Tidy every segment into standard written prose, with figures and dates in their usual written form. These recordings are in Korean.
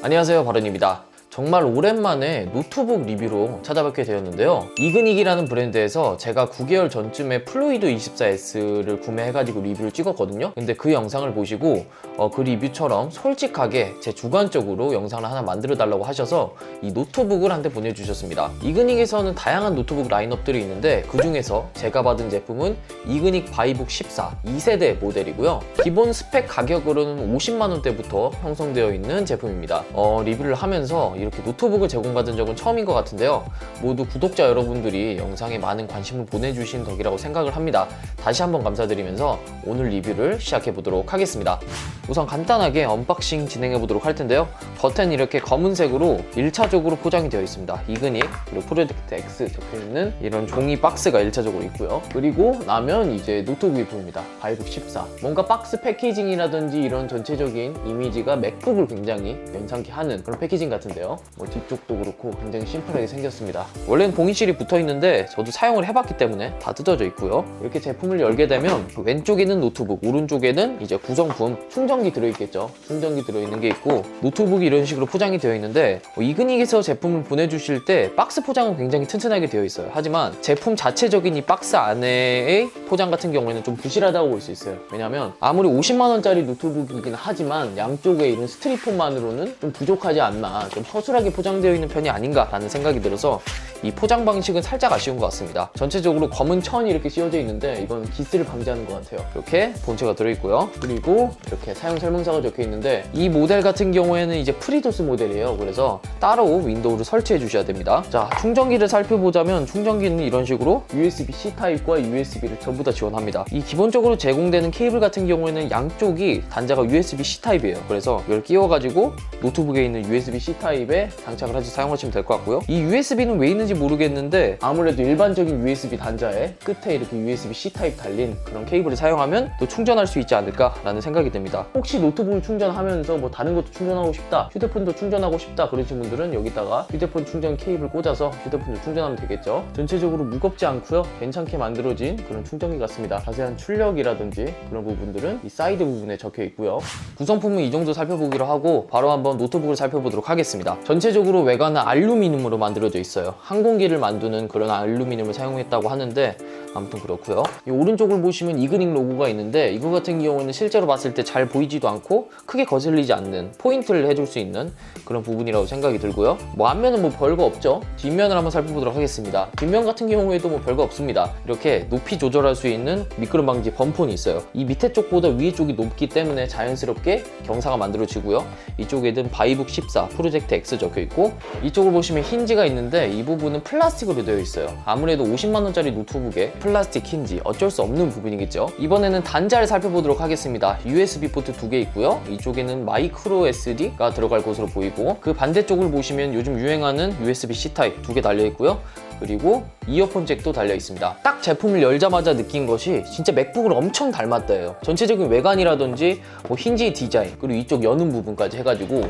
안녕하세요, 바른입니다. 정말 오랜만에 노트북 리뷰로 찾아뵙게 되었는데요. 이그닉이라는 브랜드에서 제가 9개월 전쯤에 플루이드 24S를 구매해가지고 리뷰를 찍었거든요. 근데 그 영상을 보시고 그 리뷰처럼 솔직하게 제 주관적으로 영상을 하나 만들어 달라고 하셔서 이 노트북을 한 대 보내주셨습니다. 이그닉에서는 다양한 노트북 라인업들이 있는데 그 중에서 제가 받은 제품은 이그닉 바이북 14 2세대 모델이고요. 기본 스펙 가격으로는 50만원대부터 형성되어 있는 제품입니다. 리뷰를 하면서 이렇게 노트북을 제공받은 적은 처음인 것 같은데요. 모두 구독자 여러분들이 영상에 많은 관심을 보내주신 덕이라고 생각을 합니다. 다시 한번 감사드리면서 오늘 리뷰를 시작해 보도록 하겠습니다. 우선 간단하게 언박싱 진행해 보도록 할 텐데요. 겉은 이렇게 검은색으로 1차적으로 포장이 되어 있습니다. 이그닉 그리고 프로젝트 X 적혀있는 이런 종이 박스가 1차적으로 있고요. 그리고 나면 이제 노트북이 보입니다. 바이북 14. 뭔가 박스 패키징이라든지 이런 전체적인 이미지가 맥북을 굉장히 연상케 하는 그런 패키징 같은데요. 뒤쪽도 그렇고 굉장히 심플하게 생겼습니다. 원래는 봉인실이 붙어 있는데 저도 사용을 해봤기 때문에 다 뜯어져 있고요. 이렇게 제품을 열게 되면 왼쪽에는 노트북, 오른쪽에는 이제 구성품 충전기 들어있겠죠. 충전기 들어있는 게 있고 노트북이 이런 식으로 포장이 되어 있는데 이그닉에서 제품을 보내주실 때 박스 포장은 굉장히 튼튼하게 되어 있어요. 하지만 제품 자체적인 이 박스 안에의 포장 같은 경우에는 좀 부실하다고 볼 수 있어요. 왜냐면 아무리 50만원짜리 노트북이긴 하지만 양쪽에 이런 스트리폰만으로는 좀 부족하지 않나, 좀 허술하게 포장되어 있는 편이 아닌가라는 생각이 들어서 이 포장 방식은 살짝 아쉬운 것 같습니다. 전체적으로 검은 천이 이렇게 씌워져 있는데 이건 기스를 방지하는 것 같아요. 이렇게 본체가 들어있고요. 그리고 이렇게 사용 설명서가 적혀 있는데 이 모델 같은 경우에는 이제 프리도스 모델이에요. 그래서 따로 윈도우를 설치해 주셔야 됩니다. 자, 충전기를 살펴보자면 충전기는 이런 식으로 USB-C 타입과 USB를 전부 다 지원합니다. 이 기본적으로 제공되는 케이블 같은 경우에는 양쪽이 단자가 USB-C 타입이에요. 그래서 이걸 끼워가지고 노트북에 있는 USB-C 타입에 장착을 해서 사용하시면 될 것 같고요. 이 USB는 왜 있는지 모르겠는데 아무래도 일반적인 USB 단자에 끝에 이렇게 USB-C 타입 달린 그런 케이블을 사용하면 또 충전할 수 있지 않을까라는 생각이 듭니다. 혹시 노트북을 충전하면서 뭐 다른 것도 충전하고 싶다, 휴대폰도 충전하고 싶다 그러신 분들은 여기다가 휴대폰 충전 케이블 꽂아서 휴대폰도 충전하면 되겠죠. 전체적으로 무겁지 않고요. 괜찮게 만들어진 그런 충전기 같습니다. 자세한 출력이라든지 그런 부분들은 이 사이드 부분에 적혀 있고요. 구성품은 이 정도 살펴보기로 하고 바로 한번 노트북을 살펴보도록 하겠습니다. 전체적으로 외관은 알루미늄으로 만들어져 있어요. 항공기를 만드는 그런 알루미늄을 사용했다고 하는데 아무튼 그렇고요. 이 오른쪽을 보시면 이그닉 로고가 있는데 이거 같은 경우는 실제로 봤을 때 잘 보이지도 않고 크게 거슬리지 않는 포인트를 해줄 수 있는 그런 부분이라고 생각이 들고요. 앞면은 뭐 별거 없죠. 뒷면을 한번 살펴보도록 하겠습니다. 뒷면 같은 경우에도 뭐 별거 없습니다. 이렇게 높이 조절할 수 있는 미끄럼 방지 범폰이 있어요. 이 밑에 쪽보다 위에 쪽이 높기 때문에 자연스럽게 경사가 만들어지고요. 이쪽에는 바이북 14 프로젝트 X 적혀 있고 이쪽을 보시면 힌지가 있는데 이 부분은 플라스틱으로 되어 있어요. 아무래도 50만원짜리 노트북에 플라스틱 힌지 어쩔 수 없는 부분이겠죠. 이번에는 단자를 살펴보도록 하겠습니다. USB 포트 2개 있고요. 이쪽에는 마이크로 SD가 들어갈 것으로 보이고 그 반대쪽을 보시면 요즘 유행하는 USB-C 타입 2개 달려 있고요. 그리고 이어폰 잭도 달려 있습니다. 딱 제품을 열자마자 느낀 것이 진짜 맥북을 엄청 닮았다예요. 전체적인 외관이라든지 뭐 힌지 디자인 그리고 이쪽 여는 부분까지 해가지고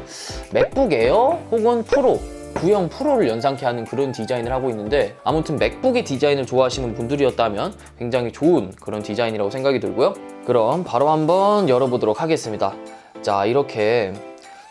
맥북 에어 혹은 프로 구형 프로를 연상케 하는 그런 디자인을 하고 있는데 아무튼 맥북의 디자인을 좋아하시는 분들이었다면 굉장히 좋은 그런 디자인이라고 생각이 들고요. 그럼 바로 한번 열어보도록 하겠습니다. 자, 이렇게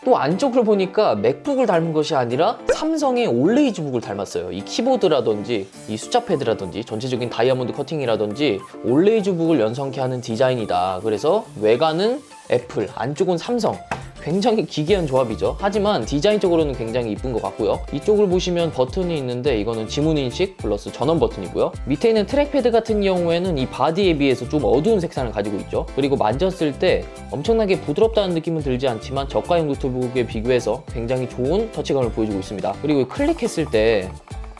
또 안쪽을 보니까 맥북을 닮은 것이 아니라 삼성의 올레이즈북을 닮았어요. 이 키보드라든지 이 숫자 패드라든지 전체적인 다이아몬드 커팅이라든지 올레이즈북을 연상케 하는 디자인이다. 그래서 외관은 애플, 안쪽은 삼성. 굉장히 기괴한 조합이죠. 하지만 디자인적으로는 굉장히 이쁜 것 같고요. 이쪽을 보시면 버튼이 있는데 이거는 지문 인식 플러스 전원 버튼이고요. 밑에 있는 트랙패드 같은 경우에는 이 바디에 비해서 좀 어두운 색상을 가지고 있죠. 그리고 만졌을 때 엄청나게 부드럽다는 느낌은 들지 않지만 저가형 노트북에 비교해서 굉장히 좋은 터치감을 보여주고 있습니다. 그리고 클릭했을 때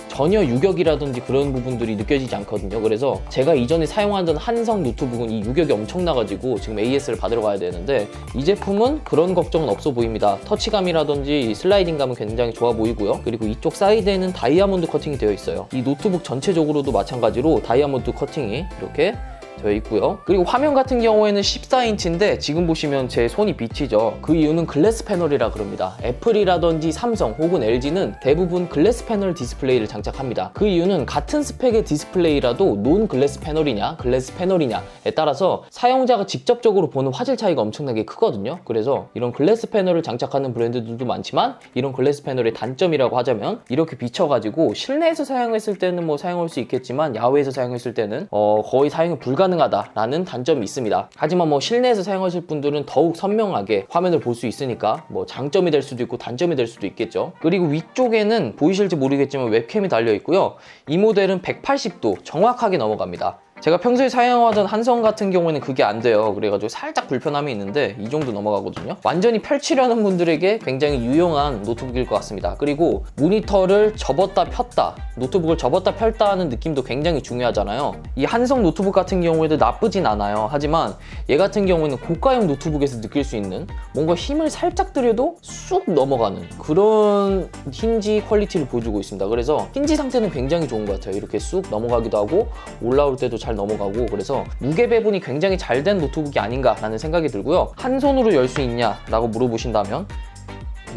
전혀 유격이라든지 그런 부분들이 느껴지지 않거든요. 그래서 제가 이전에 사용하던 한성 노트북은 이 유격이 엄청나가지고 지금 AS를 받으러 가야 되는데 이 제품은 그런 걱정은 없어 보입니다. 터치감이라든지 슬라이딩감은 굉장히 좋아 보이고요. 그리고 이쪽 사이드에는 다이아몬드 커팅이 되어 있어요. 이 노트북 전체적으로도 마찬가지로 다이아몬드 커팅이 이렇게 되어 있고요. 그리고 화면 같은 경우에는 14인치인데 지금 보시면 제 손이 비치죠. 그 이유는 글래스 패널이라 그럽니다. 애플이라든지 삼성 혹은 LG는 대부분 글래스 패널 디스플레이를 장착합니다. 그 이유는 같은 스펙의 디스플레이라도 논 글래스 패널이냐 글래스 패널이냐에 따라서 사용자가 직접적으로 보는 화질 차이가 엄청나게 크거든요. 그래서 이런 글래스 패널을 장착하는 브랜드들도 많지만 이런 글래스 패널의 단점이라고 하자면 이렇게 비쳐가지고 실내에서 사용했을 때는 뭐 사용할 수 있겠지만 야외에서 사용했을 때는 거의 사용이 불가능하다라는 단점이 있습니다. 하지만 뭐 실내에서 사용하실 분들은 더욱 선명하게 화면을 볼 수 있으니까 뭐 장점이 될 수도 있고 단점이 될 수도 있겠죠. 그리고 위쪽에는 보이실지 모르겠지만 웹캠이 달려 있고요. 이 모델은 180도 정확하게 넘어갑니다. 제가 평소에 사용하던 한성 같은 경우에는 그게 안 돼요. 그래가지고 살짝 불편함이 있는데 이 정도 넘어가거든요. 완전히 펼치려는 분들에게 굉장히 유용한 노트북일 것 같습니다. 그리고 모니터를 접었다 폈다, 노트북을 접었다 펼다 하는 느낌도 굉장히 중요하잖아요. 이 한성 노트북 같은 경우에도 나쁘진 않아요. 하지만 얘 같은 경우에는 고가형 노트북에서 느낄 수 있는 뭔가 힘을 살짝 들여도 쑥 넘어가는 그런 힌지 퀄리티를 보여주고 있습니다. 그래서 힌지 상태는 굉장히 좋은 것 같아요. 이렇게 쑥 넘어가기도 하고 올라올 때도 잘 넘어가고, 그래서 무게 배분이 굉장히 잘 된 노트북이 아닌가라는 생각이 들고요. 한 손으로 열 수 있냐라고 물어보신다면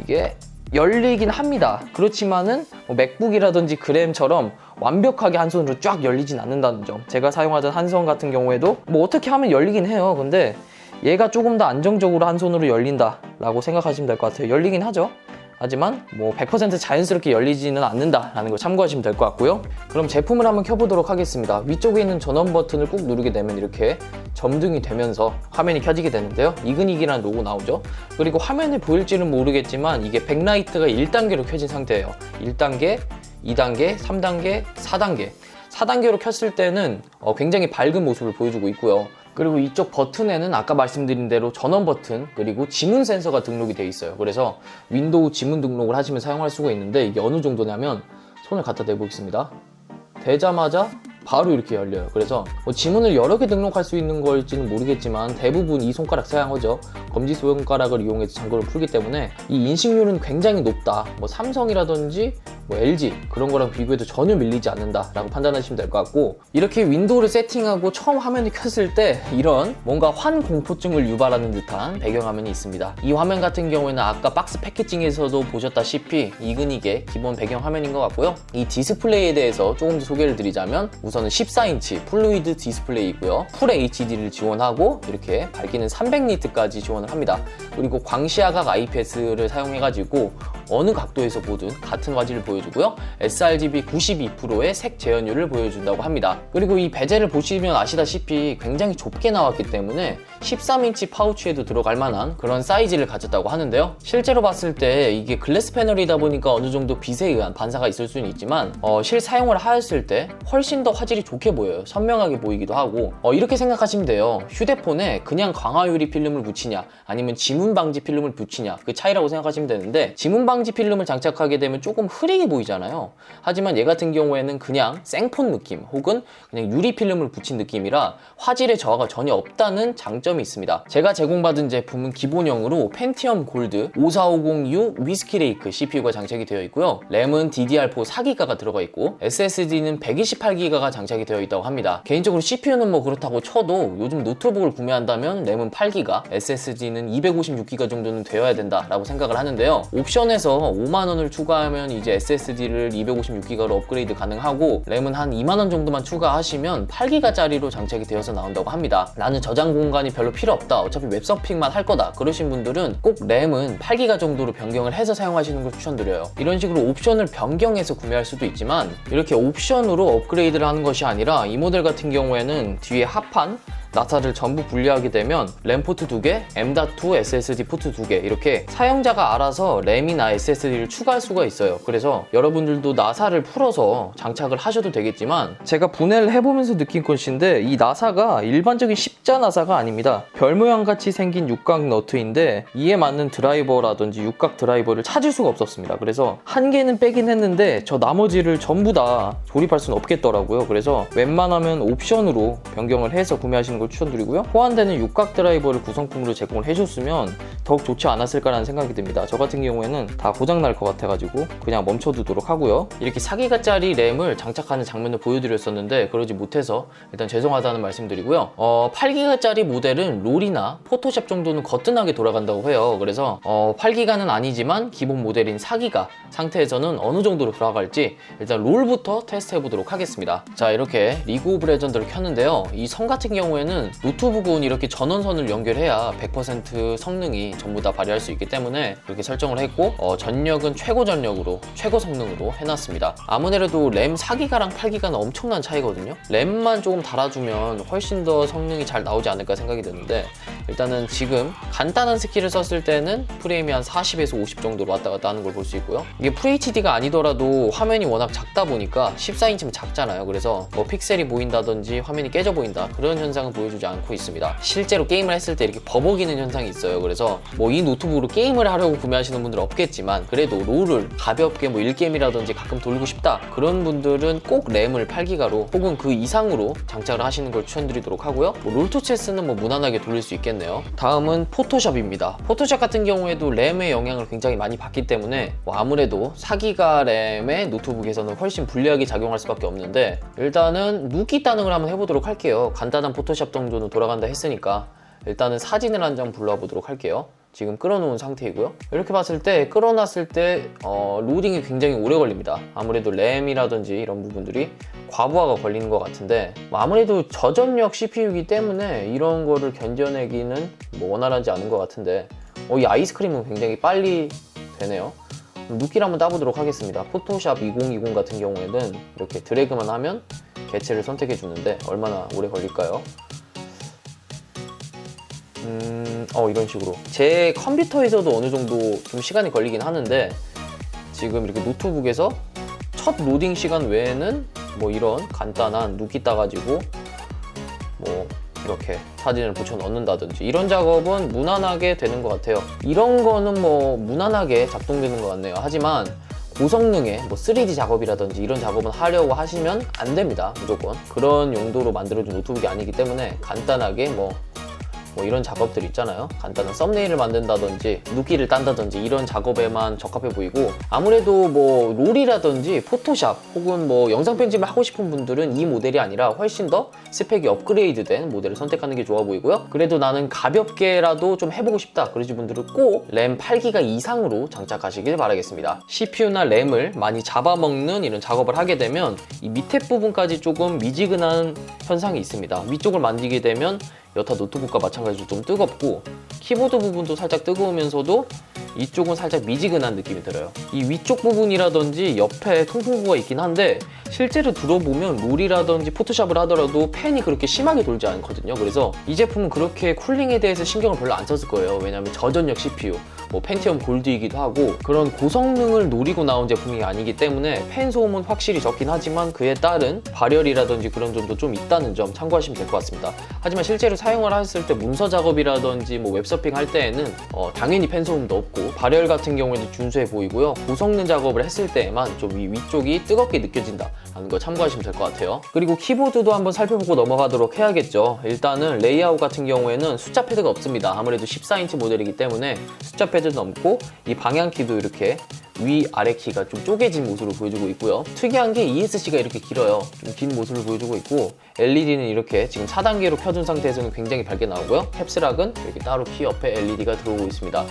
이게 열리긴 합니다. 그렇지만은 뭐 맥북이라든지 그램처럼 완벽하게 한 손으로 쫙 열리진 않는다는 점. 제가 사용하던 한성 같은 경우에도 뭐 어떻게 하면 열리긴 해요. 근데 얘가 조금 더 안정적으로 한 손으로 열린다라고 생각하시면 될 것 같아요. 열리긴 하죠. 하지만 뭐 100% 자연스럽게 열리지는 않는다라는 걸 참고하시면 될 것 같고요. 그럼 제품을 한번 켜보도록 하겠습니다. 위쪽에 있는 전원 버튼을 꾹 누르게 되면 이렇게 점등이 되면서 화면이 켜지게 되는데요. 이그닉이라는 로고 나오죠. 그리고 화면에 보일지는 모르겠지만 이게 백라이트가 1단계로 켜진 상태예요. 1단계, 2단계, 3단계, 4단계. 4단계로 켰을 때는 굉장히 밝은 모습을 보여주고 있고요. 그리고 이쪽 버튼에는 아까 말씀드린 대로 전원 버튼 그리고 지문 센서가 등록이 되어 있어요. 그래서 윈도우 지문 등록을 하시면 사용할 수가 있는데 이게 어느 정도냐면 손을 갖다 대보겠습니다. 대자마자 바로 이렇게 열려요. 그래서 뭐 지문을 여러 개 등록할 수 있는 걸지는 모르겠지만 대부분 이 손가락 사용하죠. 검지 손가락을 이용해서 잠금을 풀기 때문에 이 인식률은 굉장히 높다. 뭐 삼성이라든지 뭐 LG 그런 거랑 비교해도 전혀 밀리지 않는다라고 판단하시면 될 것 같고, 이렇게 윈도우를 세팅하고 처음 화면을 켰을 때 이런 뭔가 환공포증을 유발하는 듯한 배경화면이 있습니다. 이 화면 같은 경우에는 아까 박스 패키징에서도 보셨다시피 이그닉의 기본 배경화면인 것 같고요. 이 디스플레이에 대해서 조금 더 소개를 드리자면 우선은 14인치 플루이드 디스플레이이고요. 풀 HD를 지원하고 이렇게 밝기는 300니트까지 지원을 합니다. 그리고 광시야각 IPS를 사용해가지고 어느 각도에서 보든 같은 화질을 보여주고요. sRGB 92%의 색 재현율을 보여준다고 합니다. 그리고 이 베젤을 보시면 아시다시피 굉장히 좁게 나왔기 때문에 13인치 파우치에도 들어갈 만한 그런 사이즈를 가졌다고 하는데요. 실제로 봤을 때 이게 글래스 패널이다 보니까 어느 정도 빛에 의한 반사가 있을 수는 있지만 실사용을 하였을 때 훨씬 더 화질이 좋게 보여요. 선명하게 보이기도 하고 이렇게 생각하시면 돼요. 휴대폰에 그냥 강화유리 필름을 붙이냐 아니면 지문 방지 필름을 붙이냐 그 차이라고 생각하시면 되는데, 지문 방지 필름을 장착하게 되면 조금 흐리게 보이잖아요. 하지만 얘 같은 경우에는 그냥 생폰 느낌 혹은 그냥 유리 필름을 붙인 느낌이라 화질의 저하가 전혀 없다는 장점이 있습니다. 제가 제공받은 제품은 기본형으로 펜티엄 골드 5450U 위스키레이크 CPU가 장착이 되어 있고요. 램은 DDR4 4기가가 들어가 있고 SSD는 128기가가 장착이 되어 있다고 합니다. 개인적으로 CPU는 뭐 그렇다고 쳐도 요즘 노트북을 구매한다면 램은 8기가, SSD는 256기가 정도는 되어야 된다라고 생각을 하는데요. 옵션에서 5만원을 추가하면 이제 SSD를 256기가로 업그레이드 가능하고 램은 한 2만원 정도만 추가하시면 8기가짜리로 장착이 되어서 나온다고 합니다. 나는 저장 공간이 별로 필요 없다, 어차피 웹서핑만 할 거다 그러신 분들은 꼭 램은 8기가 정도로 변경을 해서 사용하시는 걸 추천드려요. 이런 식으로 옵션을 변경해서 구매할 수도 있지만 이렇게 옵션으로 업그레이드를 하는 것이 아니라 이 모델 같은 경우에는 뒤에 합판 나사를 전부 분리하게 되면 램 포트 2개, M.2 SSD 포트 2개 이렇게 사용자가 알아서 램이나 SSD를 추가할 수가 있어요. 그래서 여러분들도 나사를 풀어서 장착을 하셔도 되겠지만 제가 분해를 해보면서 느낀 것인데 이 나사가 일반적인 십자 나사가 아닙니다. 별 모양 같이 생긴 육각 너트인데 이에 맞는 드라이버라든지 육각 드라이버를 찾을 수가 없었습니다. 그래서 한 개는 빼긴 했는데 저 나머지를 전부 다 조립할 수는 없겠더라고요. 그래서 웬만하면 옵션으로 변경을 해서 구매하시는 걸 추천드리고요. 호환되는 육각 드라이버를 구성품으로 제공을 해줬으면 더욱 좋지 않았을까라는 생각이 듭니다. 저 같은 경우에는 다 고장날 것 같아가지고 그냥 멈춰두도록 하고요. 이렇게 4기가짜리 램을 장착하는 장면을 보여드렸었는데 그러지 못해서 일단 죄송하다는 말씀드리고요. 8기가짜리 모델은 롤이나 포토샵 정도는 거뜬하게 돌아간다고 해요. 그래서 8기가는 아니지만 기본 모델인 4기가 상태에서는 어느 정도로 돌아갈지 일단 롤부터 테스트 해보도록 하겠습니다. 자, 이렇게 리그 오브 레전드를 켰는데요. 이 선 같은 경우에는 노트북은 이렇게 전원선을 연결해야 100% 성능이 전부 다 발휘할 수 있기 때문에 이렇게 설정을 했고 전력은 최고 전력으로 최고 성능으로 해놨습니다. 아무래도 램 4기가랑 8기가는 엄청난 차이거든요. 램만 조금 달아주면 훨씬 더 성능이 잘 나오지 않을까 생각이 드는데 일단은 지금 간단한 스킬을 썼을 때는 프레임이 한 40에서 50 정도로 왔다 갔다 하는 걸 볼 수 있고요. 이게 FHD가 아니더라도 화면이 워낙 작다 보니까 14인치면 작잖아요. 그래서 뭐 픽셀이 보인다든지 화면이 깨져 보인다 그런 현상은 보여주지 않고 있습니다. 실제로 게임을 했을 때 이렇게 버벅이는 현상이 있어요. 그래서 뭐 이 노트북으로 게임을 하려고 구매하시는 분들은 없겠지만 그래도 롤을 가볍게 뭐 1게임이라든지 가끔 돌리고 싶다 그런 분들은 꼭 램을 8기가로 혹은 그 이상으로 장착을 하시는 걸 추천드리도록 하고요. 뭐 롤토체스는 뭐 무난하게 돌릴 수 있겠네요. 다음은 포토샵입니다. 포토샵 같은 경우에도 램의 영향을 굉장히 많이 받기 때문에 뭐 아무래도 4기가 램의 노트북에서는 훨씬 불리하게 작용할 수밖에 없는데 일단은 누기 따능을 한번 해보도록 할게요. 간단한 포토샵 정도는 돌아간다 했으니까 일단은 사진을 한 장 불러보도록 할게요. 지금 끌어놓은 상태이고요. 이렇게 봤을 때 끌어놨을 때 로딩이 굉장히 오래 걸립니다. 아무래도 램이라든지 이런 부분들이 과부하가 걸리는 것 같은데 아무래도 저전력 CPU이기 때문에 이런 거를 견뎌내기는 뭐 원활하지 않은 것 같은데 이 아이스크림은 굉장히 빨리 되네요. 눕기를 한번 따보도록 하겠습니다. 포토샵 2020 같은 경우에는 이렇게 드래그만 하면 개체를 선택해 주는데 얼마나 오래 걸릴까요? 이런 식으로 제 컴퓨터에서도 어느 정도 좀 시간이 걸리긴 하는데 지금 이렇게 노트북에서 첫 로딩 시간 외에는 뭐 이런 간단한 눕기 따가지고 뭐 이렇게 사진을 붙여 넣는다든지 이런 작업은 무난하게 되는 것 같아요. 이런 거는 뭐 무난하게 작동되는 것 같네요. 하지만 고성능의 뭐 3D 작업이라든지 이런 작업은 하려고 하시면 안 됩니다. 무조건 그런 용도로 만들어진 노트북이 아니기 때문에 간단하게 뭐 이런 작업들 있잖아요. 간단한 썸네일을 만든다든지 눕기를 딴다든지 이런 작업에만 적합해 보이고 아무래도 뭐 롤이라든지 포토샵 혹은 뭐 영상 편집을 하고 싶은 분들은 이 모델이 아니라 훨씬 더 스펙이 업그레이드된 모델을 선택하는 게 좋아 보이고요. 그래도 나는 가볍게라도 좀 해보고 싶다 그러신 분들은 꼭 램 8기가 이상으로 장착하시길 바라겠습니다. CPU나 램을 많이 잡아먹는 이런 작업을 하게 되면 이 밑에 부분까지 조금 미지근한 현상이 있습니다. 위쪽을 만지게 되면 여타 노트북과 마찬가지로 좀 뜨겁고 키보드 부분도 살짝 뜨거우면서도 이쪽은 살짝 미지근한 느낌이 들어요. 이 위쪽 부분이라든지 옆에 통풍구가 있긴 한데 실제로 들어보면 롤이라든지 포토샵을 하더라도 팬이 그렇게 심하게 돌지 않거든요. 그래서 이 제품은 그렇게 쿨링에 대해서 신경을 별로 안 썼을 거예요. 왜냐하면 저전력 CPU 뭐 펜티엄 골드이기도 하고 그런 고성능을 노리고 나온 제품이 아니기 때문에 팬 소음은 확실히 적긴 하지만 그에 따른 발열이라든지 그런 점도 좀 있다는 점 참고하시면 될 것 같습니다. 하지만 실제로 사용을 했을 때 문서 작업이라든지 뭐 웹서핑 할 때에는 당연히 팬 소음도 없고 발열 같은 경우에도 준수해 보이고요. 고성능 작업을 했을 때에만 좀 이 위쪽이 뜨겁게 느껴진다 라는 거 참고하시면 될 것 같아요. 그리고 키보드도 한번 살펴보고 넘어가도록 해야겠죠. 일단은 레이아웃 같은 경우에는 숫자 패드가 없습니다. 아무래도 14인치 모델이기 때문에 숫자 패드는 없고 이 방향키도 이렇게 위 아래 키가 좀 쪼개진 모습을 보여주고 있고요. 특이한 게 ESC가 이렇게 길어요. 좀 긴 모습을 보여주고 있고 LED는 이렇게 지금 4단계로 켜둔 상태에서는 굉장히 밝게 나오고요. 캡스락은 이렇게 따로 키 옆에 LED가 들어오고 있습니다.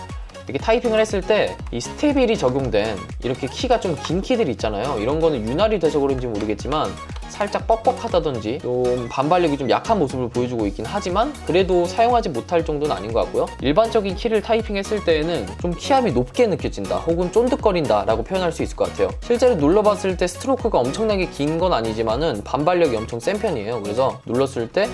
이렇게 타이핑을 했을 때 이 스테빌이 적용된 이렇게 키가 좀 긴 키들 있잖아요. 이런 거는 윤활이 돼서 그런지 모르겠지만 살짝 뻑뻑하다든지 좀 반발력이 좀 약한 모습을 보여주고 있긴 하지만 그래도 사용하지 못할 정도는 아닌 것 같고요. 일반적인 키를 타이핑했을 때에는 좀 키압이 높게 느껴진다 혹은 쫀득거린다 라고 표현할 수 있을 것 같아요. 실제로 눌러봤을 때 스트로크가 엄청나게 긴 건 아니지만은 반발력이 엄청 센 편이에요. 그래서 눌렀을 때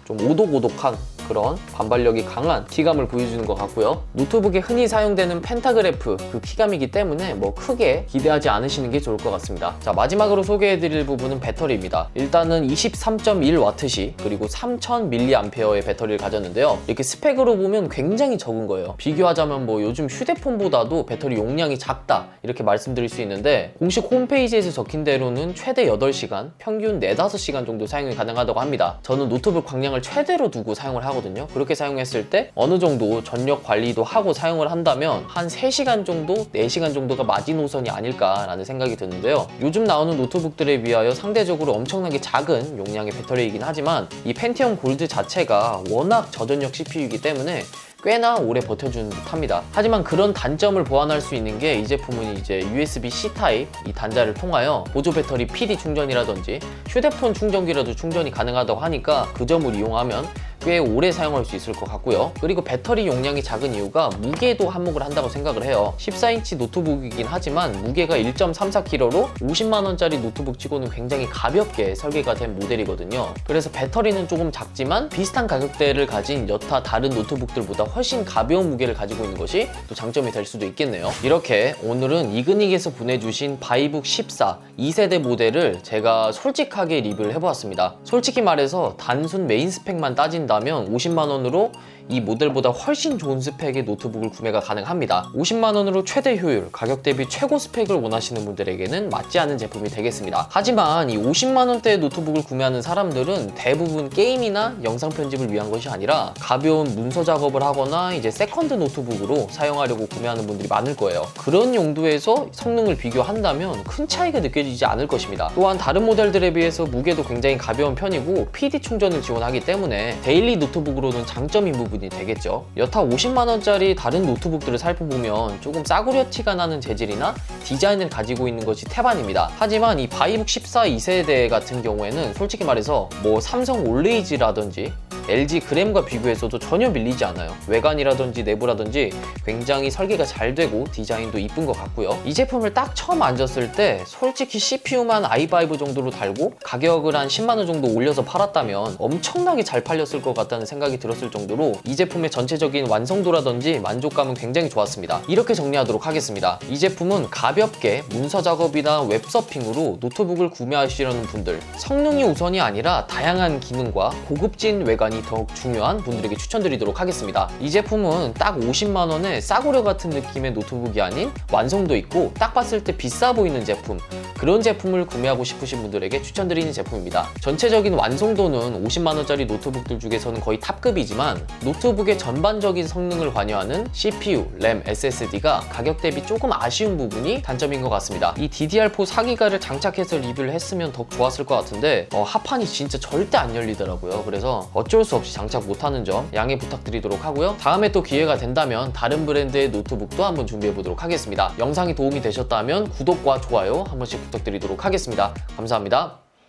좀 오독오독한 그런 반발력이 강한 키감을 보여주는 것 같고요. 노트북에 흔히 사용되는 펜타그래프 그 키감이기 때문에 뭐 크게 기대하지 않으시는 게 좋을 것 같습니다. 자, 마지막으로 소개해드릴 부분은 배터리입니다. 일단은 23.1W시 그리고 3000mAh의 배터리를 가졌는데요. 이렇게 스펙으로 보면 굉장히 적은 거예요. 비교하자면 뭐 요즘 휴대폰보다도 배터리 용량이 작다 이렇게 말씀드릴 수 있는데, 공식 홈페이지에서 적힌 대로는 최대 8시간, 평균 4-5시간 정도 사용이 가능하다고 합니다. 저는 노트북 광량을 최대로 두고 사용을 하거든요. 그렇게 사용했을 때 어느 정도 전력 관리도 하고 사용을 한다면 한 3시간 정도, 4시간 정도가 마지노선이 아닐까라는 생각이 드는데요. 요즘 나오는 노트북들에 비하여 상대적으로 엄청나게 작은 용량의 배터리이긴 하지만 이 펜티엄 골드 자체가 워낙 저전력 CPU이기 때문에 꽤나 오래 버텨주는 듯합니다. 하지만 그런 단점을 보완할 수 있는 게 이 제품은 이제 USB-C 타입 이 단자를 통하여 보조 배터리 PD 충전이라든지 휴대폰 충전기라도 충전이 가능하다고 하니까 그 점을 이용하면 꽤 오래 사용할 수 있을 것 같고요. 그리고 배터리 용량이 작은 이유가 무게도 한몫을 한다고 생각을 해요. 14인치 노트북이긴 하지만 무게가 1.34kg로 50만원짜리 노트북 치고는 굉장히 가볍게 설계가 된 모델이거든요. 그래서 배터리는 조금 작지만 비슷한 가격대를 가진 여타 다른 노트북들보다 훨씬 가벼운 무게를 가지고 있는 것이 또 장점이 될 수도 있겠네요. 이렇게 오늘은 이그닉에서 보내주신 바이북 14 2세대 모델을 제가 솔직하게 리뷰를 해보았습니다. 솔직히 말해서 단순 메인 스펙만 따진다면 50만원으로 이 모델보다 훨씬 좋은 스펙의 노트북을 구매가 가능합니다. 50만원으로 최대 효율, 가격 대비 최고 스펙을 원하시는 분들에게는 맞지 않은 제품이 되겠습니다. 하지만 이 50만원대의 노트북을 구매하는 사람들은 대부분 게임이나 영상 편집을 위한 것이 아니라 가벼운 문서 작업을 하거나 이제 세컨드 노트북으로 사용하려고 구매하는 분들이 많을 거예요. 그런 용도에서 성능을 비교한다면 큰 차이가 느껴지지 않을 것입니다. 또한 다른 모델들에 비해서 무게도 굉장히 가벼운 편이고 PD 충전을 지원하기 때문에 데일리 노트북으로는 장점인 부분이 되겠죠. 여타 50만원짜리 다른 노트북들을 살펴보면 조금 싸구려 티가 나는 재질이나 디자인을 가지고 있는 것이 태반입니다. 하지만 이 바이북 14 2세대 같은 경우에는 솔직히 말해서 뭐 삼성 올레이즈라든지 LG 그램과 비교해서도 전혀 밀리지 않아요. 외관이라든지 내부라든지 굉장히 설계가 잘 되고 디자인도 이쁜 것 같고요. 이 제품을 딱 처음 앉았을 때 솔직히 CPU만 i5 정도로 달고 가격을 한 10만원 정도 올려서 팔았다면 엄청나게 잘 팔렸을 것 같다는 생각이 들었을 정도로 이 제품의 전체적인 완성도라든지 만족감은 굉장히 좋았습니다. 이렇게 정리하도록 하겠습니다. 이 제품은 가볍게 문서 작업이나 웹서핑으로 노트북을 구매하시려는 분들, 성능이 우선이 아니라 다양한 기능과 고급진 외관이 더욱 중요한 분들에게 추천드리도록 하겠습니다. 이 제품은 딱 50만원에 싸구려 같은 느낌의 노트북이 아닌 완성도 있고 딱 봤을 때 비싸 보이는 제품, 그런 제품을 구매하고 싶으신 분들에게 추천드리는 제품입니다. 전체적인 완성도는 50만원짜리 노트북들 중에서는 거의 탑급이지만 노트북의 전반적인 성능을 관여하는 CPU, 램, SSD가 가격 대비 조금 아쉬운 부분이 단점인 것 같습니다. 이 DDR4 4기가를 장착해서 리뷰를 했으면 더 좋았을 것 같은데 합판이 진짜 절대 안 열리더라고요. 그래서 어쩔 수 없이 장착 못하는 점 양해 부탁드리도록 하고요. 다음에 또 기회가 된다면 다른 브랜드의 노트북도 한번 준비해 보도록 하겠습니다. 영상이 도움이 되셨다면 구독과 좋아요 한 번씩 부탁드리도록 하겠습니다. 감사합니다.